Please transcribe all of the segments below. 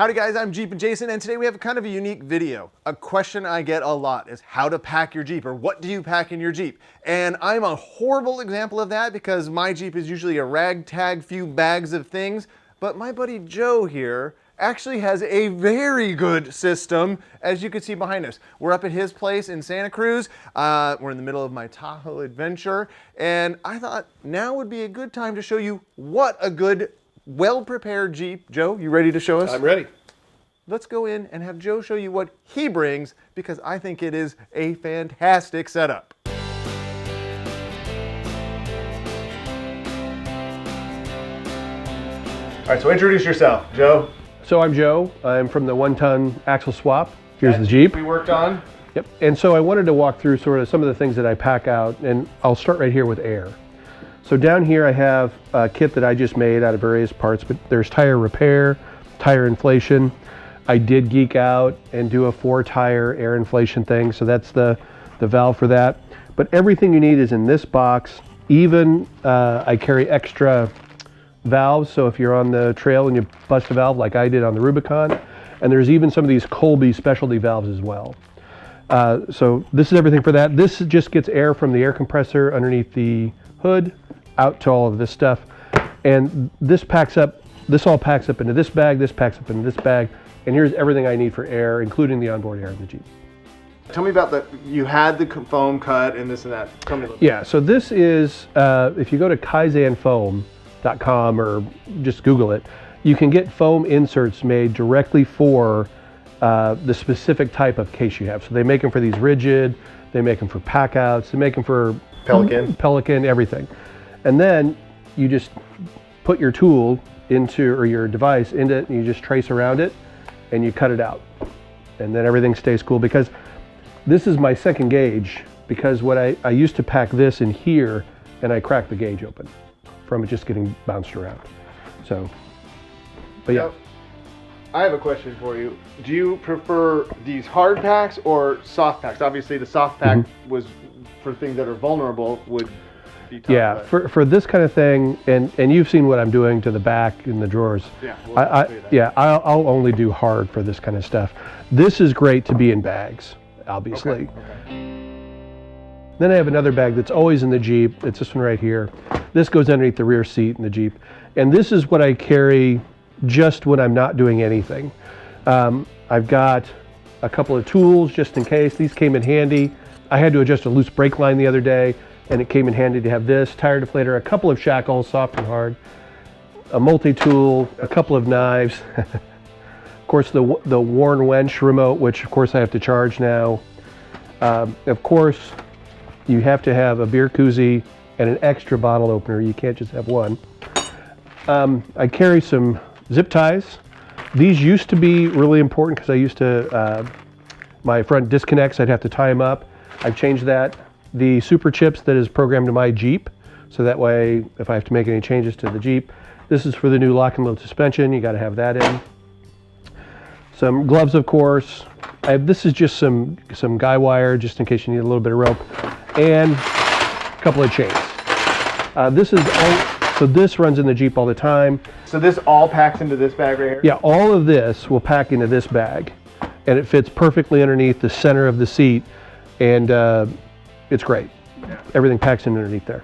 Howdy guys, I'm Jeep and Jason, and today we have kind of a unique video. A question I get a lot is how to pack your Jeep, or what do you pack in your Jeep? And I'm a horrible example of that because my Jeep is usually a ragtag few bags of things, but my buddy Joe here actually has a very good system, as you can see behind us. We're up at his place in Santa Cruz. We're in the middle of my Tahoe adventure, and I thought now would be a good time to show you what a good well-prepared Jeep. Joe, you ready to show us? I'm ready. Let's go in and have Joe show you what he brings, because I think it is a fantastic setup. All right, so introduce yourself, Joe. So I'm Joe. I'm from the 1-ton axle swap. Here's the Jeep. We worked on. Yep. And so I wanted to walk through sort of some of the things that I pack out, and I'll start right here with air. So down here I have a kit that I just made out of various parts, but there's tire repair, tire inflation. I did geek out and do a 4-tire air inflation thing, so that's the valve for that. But everything you need is in this box. Even I carry extra valves, so if you're on the trail and you bust a valve like I did on the Rubicon, and there's even some of these Colby specialty valves as well. So this is everything for that. This just gets air from the air compressor underneath the hood out to all of this stuff, and this all packs up into this bag, this packs up into this bag, and here's everything I need for air, including the onboard air in the Jeep. Tell me about you had the foam cut and this and that. Tell me a little bit. Yeah, so this is, if you go to kaizenfoam.com or just Google it, you can get foam inserts made directly for the specific type of case you have. So they make them for these rigid, they make them for pack outs, they make them for Pelican, everything. And then you just put your tool into, or your device into it, and you just trace around it and you cut it out. And then everything stays cool, because this is my second gauge, because what I used to pack this in here and I cracked the gauge open from it just getting bounced around. So, but yeah. Now, I have a question for you. Do you prefer these hard packs or soft packs? Obviously the soft pack was for things that are vulnerable, would be tough. Yeah, for this kind of thing, and you've seen what I'm doing to the back in the drawers. Yeah, I'll only do hard for this kind of stuff. This is great to be in bags, obviously. Okay. Then I have another bag that's always in the Jeep. It's this one right here. This goes underneath the rear seat in the Jeep. And this is what I carry just when I'm not doing anything. I've got a couple of tools just in case. These came in handy. I had to adjust a loose brake line the other day, and it came in handy to have this, tire deflator, a couple of shackles, soft and hard, a multi-tool, a couple of knives, of course the worn wench remote, which of course I have to charge now. Of course, you have to have a beer koozie and an extra bottle opener. You can't just have one. I carry some zip ties. These used to be really important because I used to, my front disconnects, I'd have to tie them up. I've changed that. The super chips that is programmed to my Jeep, so that way if I have to make any changes to the Jeep. This is for the new lock and load suspension. You got to have that in. Some gloves, of course. This is just some guy wire, just in case you need a little bit of rope, and a couple of chains. So this runs in the Jeep all the time. So this all packs into this bag right here? Yeah, all of this will pack into this bag, and it fits perfectly underneath the center of the seat, and it's great. Yeah. Everything packs in underneath there.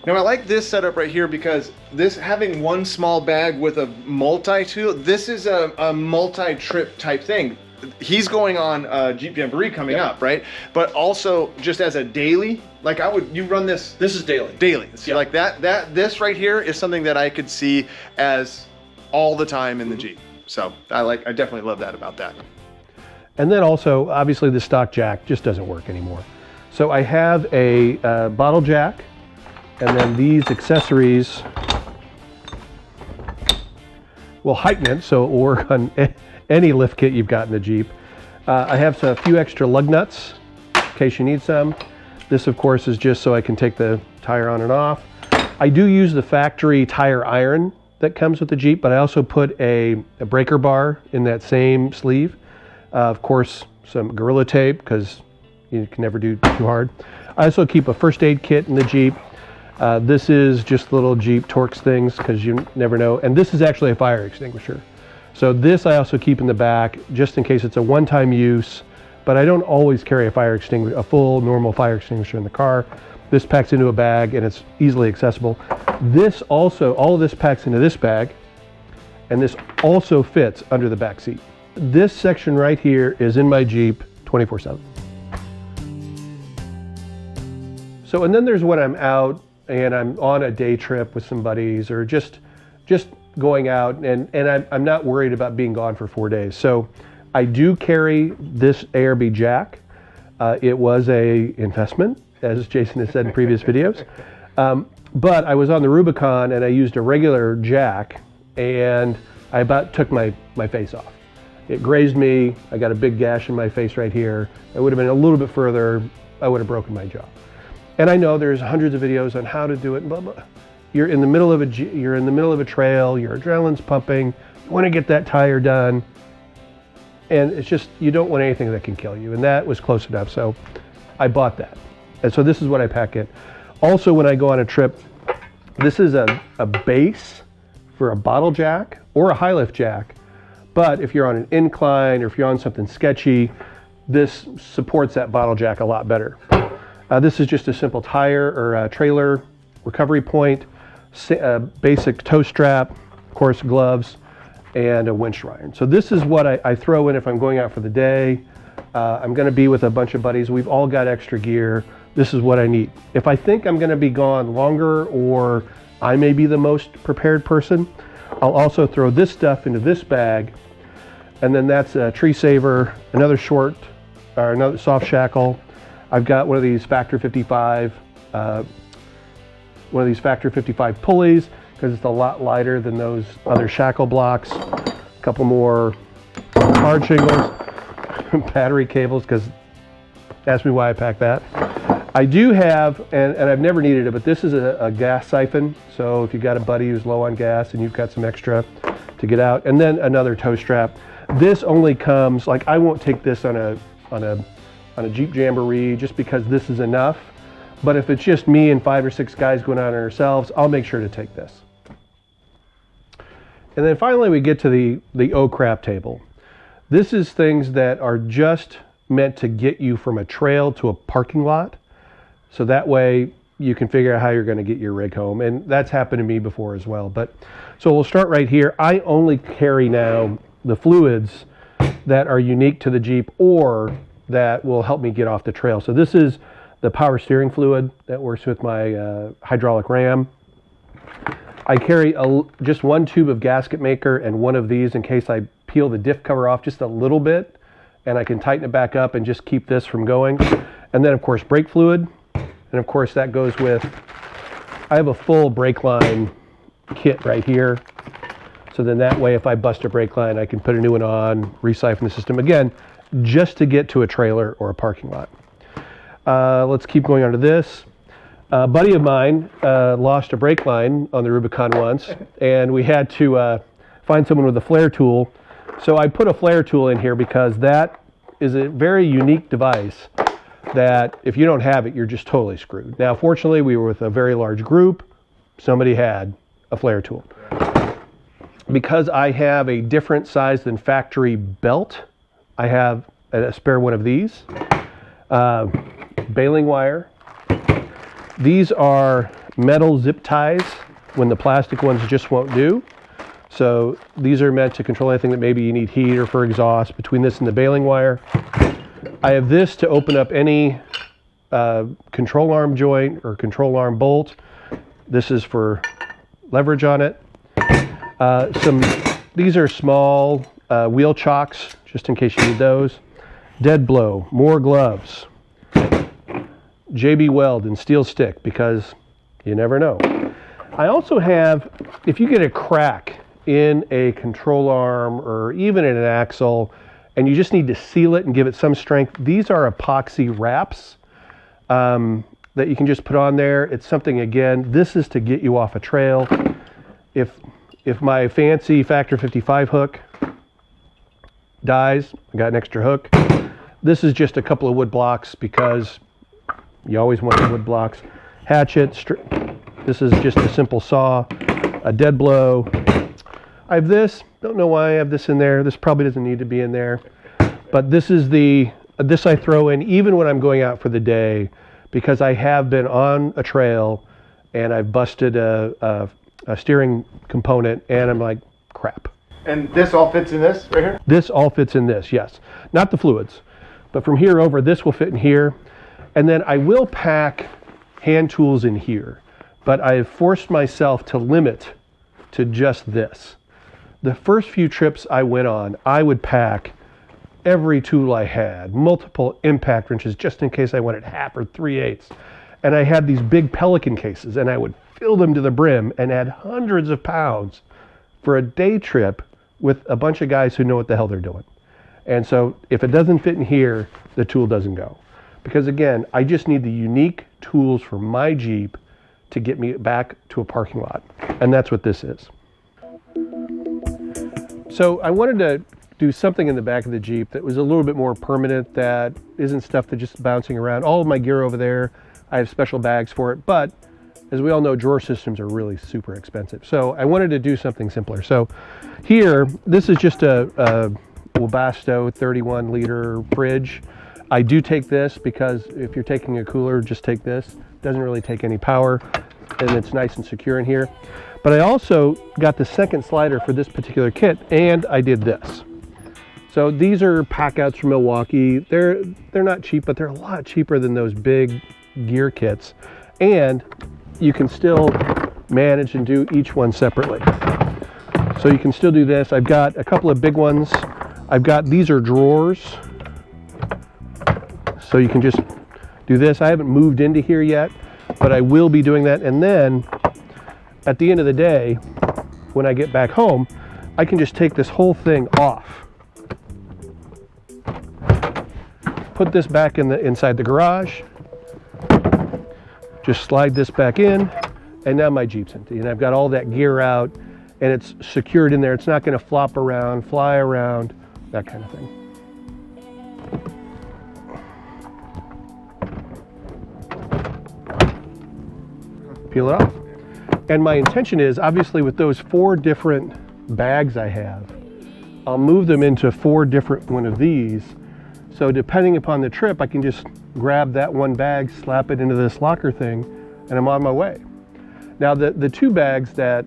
Now I like this setup right here, because this having one small bag with a multi-tool, this is a multi-trip type thing. He's going on Jeep Jamboree coming up, right? But also just as a daily, like you run this. This is daily. Daily. So like this right here is something that I could see as all the time in the Jeep. So I definitely love that about that. And then also, obviously the stock jack just doesn't work anymore. So I have a bottle jack, and then these accessories will heighten it, so it will work on any lift kit you've got in the Jeep. I have a few extra lug nuts in case you need some. This, of course, is just so I can take the tire on and off. I do use the factory tire iron that comes with the Jeep, but I also put a breaker bar in that same sleeve. Of course, some Gorilla Tape, because you can never do too hard. I also keep a first aid kit in the Jeep. This is just little Jeep Torx things, because you never know. And this is actually a fire extinguisher. So this I also keep in the back just in case it's a one-time use, but I don't always carry a fire extinguisher, a full normal fire extinguisher in the car. This packs into a bag and it's easily accessible. This also, all of this packs into this bag, and this also fits under the back seat. This section right here is in my Jeep 24/7. So, and then there's when I'm out and I'm on a day trip with some buddies or just going out and I'm not worried about being gone for 4 days. So I do carry this ARB jack. It was a investment, as Jason has said in previous videos. But I was on the Rubicon and I used a regular jack and I about took my face off. It grazed me. I got a big gash in my face right here. It would have been a little bit further, I would have broken my jaw. And I know there's hundreds of videos on how to do it, blah, blah. You're in the middle of a trail, your adrenaline's pumping, you want to get that tire done. And it's just, you don't want anything that can kill you. And that was close enough. So I bought that. And so this is what I pack in. Also, when I go on a trip, this is a base for a bottle jack or a high lift jack. But if you're on an incline or if you're on something sketchy, this supports that bottle jack a lot better. This is just a simple tire or a trailer recovery point, basic tow strap, of course gloves, and a winch iron. So this is what I throw in if I'm going out for the day. I'm going to be with a bunch of buddies. We've all got extra gear. This is what I need. If I think I'm going to be gone longer or I may be the most prepared person, I'll also throw this stuff into this bag. And then that's a tree saver, another soft shackle. I've got one of these Factor 55, pulleys because it's a lot lighter than those other shackle blocks. A couple more hard shingles, battery cables, because ask me why I pack that. I do have, and I've never needed it, but this is a gas siphon. So if you've got a buddy who's low on gas and you've got some extra to get out, and then another tow strap. This only comes, like I won't take this on a Jeep Jamboree just because this is enough. But if it's just me and 5 or 6 guys going out on ourselves, I'll make sure to take this. And then finally we get to the oh crap table. This is things that are just meant to get you from a trail to a parking lot. So that way you can figure out how you're going to get your rig home. And that's happened to me before as well. But so we'll start right here. I only carry now the fluids that are unique to the Jeep or that will help me get off the trail. So this is the power steering fluid that works with my hydraulic ram. I carry just one tube of gasket maker and one of these in case I peel the diff cover off just a little bit and I can tighten it back up and just keep this from going. And then of course brake fluid. And of course that goes with, I have a full brake line kit right here. So then that way if I bust a brake line, I can put a new one on, resiphon the system again, just to get to a trailer or a parking lot. Let's keep going on to this. A buddy of mine lost a brake line on the Rubicon once, and we had to find someone with a flare tool. So I put a flare tool in here because that is a very unique device that if you don't have it, you're just totally screwed. Now, fortunately, we were with a very large group. Somebody had a flare tool. Because I have a different size than factory belt, I have a spare one of these. Baling wire. These are metal zip ties when the plastic ones just won't do. So these are meant to control anything that maybe you need heat or for exhaust between this and the baling wire. I have this to open up any control arm joint or control arm bolt. This is for leverage on it. These are small wheel chocks, just in case you need those. Dead blow, more gloves. JB Weld and steel stick, because you never know. I also have, if you get a crack in a control arm or even in an axle, and you just need to seal it and give it some strength, these are epoxy wraps that you can just put on there. It's something, again, this is to get you off a trail. If my fancy Factor 55 hook dies, I got an extra hook. This is just a couple of wood blocks because you always want the wood blocks. Hatchet, this is just a simple saw, a dead blow. I have this Don't know why I have this in there. This probably doesn't need to be in there. But this is this I throw in even when I'm going out for the day, because I have been on a trail and I've busted a steering component and I'm like, crap. And this all fits in this right here? This all fits in this, yes. Not the fluids, but from here over, this will fit in here. And then I will pack hand tools in here, but I have forced myself to limit to just this. The first few trips I went on, I would pack every tool I had, multiple impact wrenches, just in case I wanted 1/2 or 3/8. And I had these big Pelican cases, and I would fill them to the brim and add hundreds of pounds for a day trip with a bunch of guys who know what the hell they're doing. And so if it doesn't fit in here, the tool doesn't go. Because again, I just need the unique tools for my Jeep to get me back to a parking lot. And that's what this is. So I wanted to do something in the back of the Jeep that was a little bit more permanent, that isn't stuff that's just bouncing around. All of my gear over there, I have special bags for it, but as we all know, drawer systems are really super expensive. So I wanted to do something simpler. So here, this is just a Webasto 31 liter fridge. I do take this because if you're taking a cooler, just take this. Doesn't really take any power, and it's nice and secure in here. But I also got the second slider for this particular kit, and I did this. So these are pack outs from Milwaukee. They're not cheap, but they're a lot cheaper than those big gear kits. And you can still manage and do each one separately. So you can still do this. I've got a couple of big ones. These are drawers. So you can just do this. I haven't moved into here yet, but I will be doing that. And then at the end of the day, when I get back home, I can just take this whole thing off. Put this back inside the garage. Just slide this back in, and now my Jeep's empty. And I've got all that gear out, and it's secured in there. It's not going to flop around, fly around, that kind of thing. Peel it off. And my intention is, obviously with those 4 different bags I have, I'll move them into 4 different one of these. So depending upon the trip, I can just grab that one bag, slap it into this locker thing, and I'm on my way. Now the 2 bags that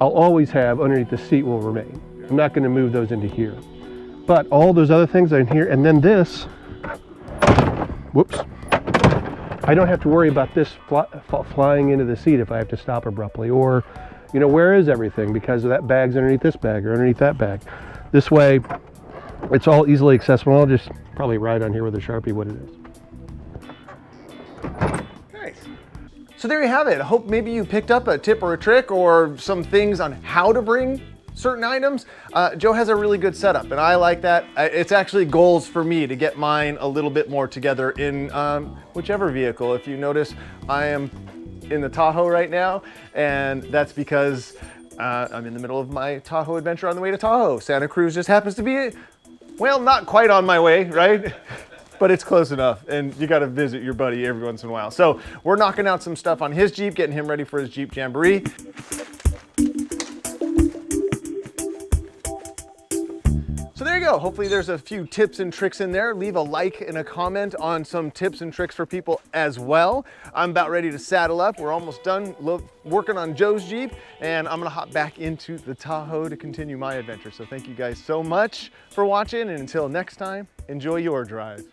I'll always have underneath the seat will remain. I'm not going to move those into here. But all those other things are in here, and then this, whoops, I don't have to worry about this flying into the seat if I have to stop abruptly, or, you know, where is everything because that bag's underneath this bag or underneath that bag. This way, it's all easily accessible. I'll just probably write on here with a Sharpie what it is. Nice. So there you have it. I hope maybe you picked up a tip or a trick or some things on how to bring certain items. Joe has a really good setup, and I like that. It's actually goals for me to get mine a little bit more together in whichever vehicle. If you notice, I am in the Tahoe right now, and that's because I'm in the middle of my Tahoe adventure on the way to Tahoe. Santa Cruz just happens to be, well, not quite on my way, right? But it's close enough, and you gotta visit your buddy every once in a while. So we're knocking out some stuff on his Jeep, getting him ready for his Jeep Jamboree. So there you go. Hopefully there's a few tips and tricks in there. Leave a like and a comment on some tips and tricks for people as well. I'm about ready to saddle up. We're almost done working on Joe's Jeep, and I'm gonna hop back into the Tahoe to continue my adventure. So thank you guys so much for watching, and until next time, enjoy your drive.